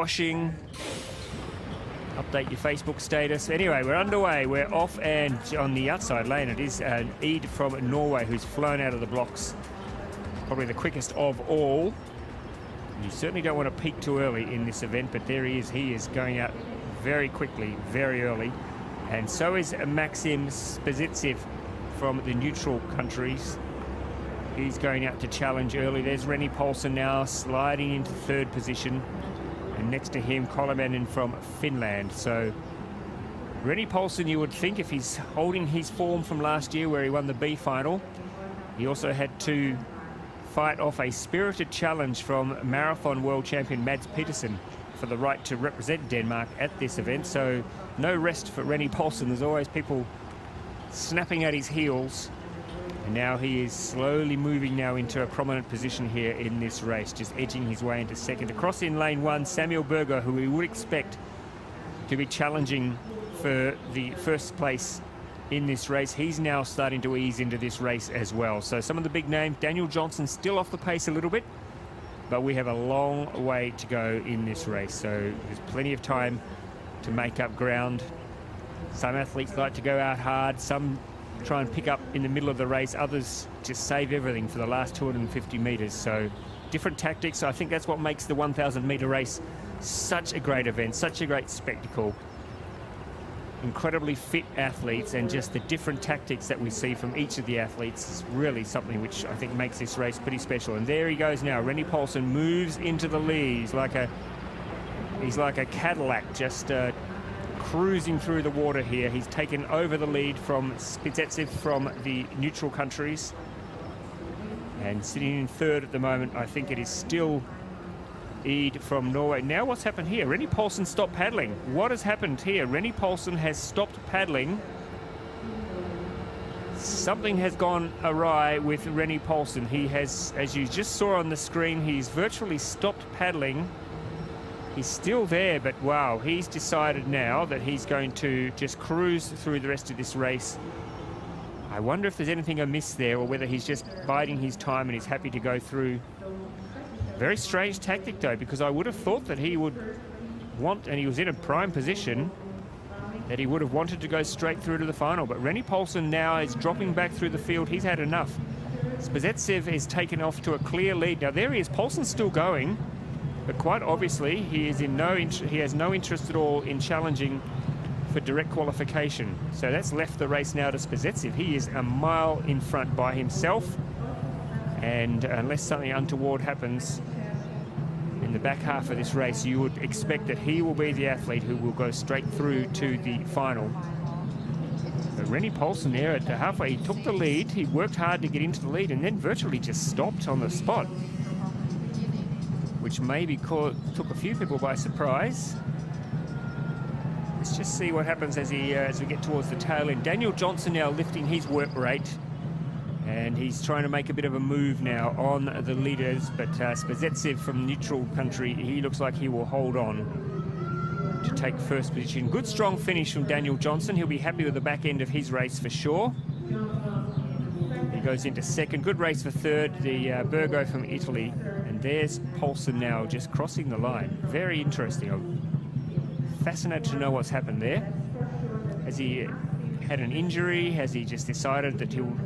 washing. Update your Facebook status. Anyway, we're underway. We're off, and on the outside lane, it is an Eid from Norway who's flown out of the blocks. Probably the quickest of all. You certainly don't want to peak too early in this event, but there he is. He is going out very quickly, very early. And so is Maxim Spazitsev from the neutral countries. He's going out to challenge early. There's Rennie Paulsen now sliding into third position. And next to him, Kolomanen from Finland. So Rennie Paulsen, you would think, if he's holding his form from last year where he won the B final, he also had to fight off a spirited challenge from marathon world champion Mads Petersen for the right to represent Denmark at this event. So no rest for Rennie Paulsen. There's always people snapping at his heels. And now he is slowly moving now into a prominent position here in this race, just edging his way into second. Across in lane one, Samuel Berger, who we would expect to be challenging for the first place in this race. He's now starting to ease into this race as well. So some of the big names, Daniel Johnson still off the pace a little bit, but we have a long way to go in this race. So there's plenty of time to make up ground. Some athletes like to go out hard, some try and pick up in the middle of the race, others just save everything for the last 250 meters. So different tactics. I think that's what makes the 1,000 meter race such a great event, such a great spectacle. Incredibly fit athletes, and just the different tactics that we see from each of the athletes is really something which I think makes this race pretty special. And there he goes now. Rennie Paulsen moves into the lead. He's like a Cadillac, just cruising through the water here. He's taken over the lead from Spazitsev from the neutral countries, and sitting in third at the moment, I think it is still Eid from Norway. Now what's happened here? Rennie Paulsen stopped paddling. What has happened here? Rennie Paulsen has stopped paddling. Something has gone awry with Rennie Paulsen. He has, as you just saw on the screen, he's virtually stopped paddling. He's still there, but wow, he's decided now that he's going to just cruise through the rest of this race. I wonder if there's anything amiss there, or whether he's just biding his time and he's happy to go through. Very strange tactic, though, because I would have thought that he would want, and he was in a prime position, that he would have wanted to go straight through to the final. But Rennie Paulsen now is dropping back through the field. He's had enough. Spazitsev is taken off to a clear lead. Now there he is. Paulsen's still going, but quite obviously he is he has no interest at all in challenging for direct qualification. So that's left the race now to Spazitsev. He is a mile in front by himself. And unless something untoward happens in the back half of this race, you would expect that he will be the athlete who will go straight through to the final. But Rennie Paulsen there at halfway, he took the lead, he worked hard to get into the lead, and then virtually just stopped on the spot, which maybe took a few people by surprise. Let's just see what happens as we get towards the tail end. Daniel Johnson now lifting his work rate, and he's trying to make a bit of a move now on the leaders, but Spazitsev from neutral country, he looks like he will hold on to take first position. Good strong finish from Daniel Johnson. He'll be happy with the back end of his race for sure. He goes into second. Good race for third, the Burgo from Italy. And there's Paulsen now just crossing the line. Very interesting. I'm fascinated to know what's happened there. Has he had an injury? Has he just decided that he'll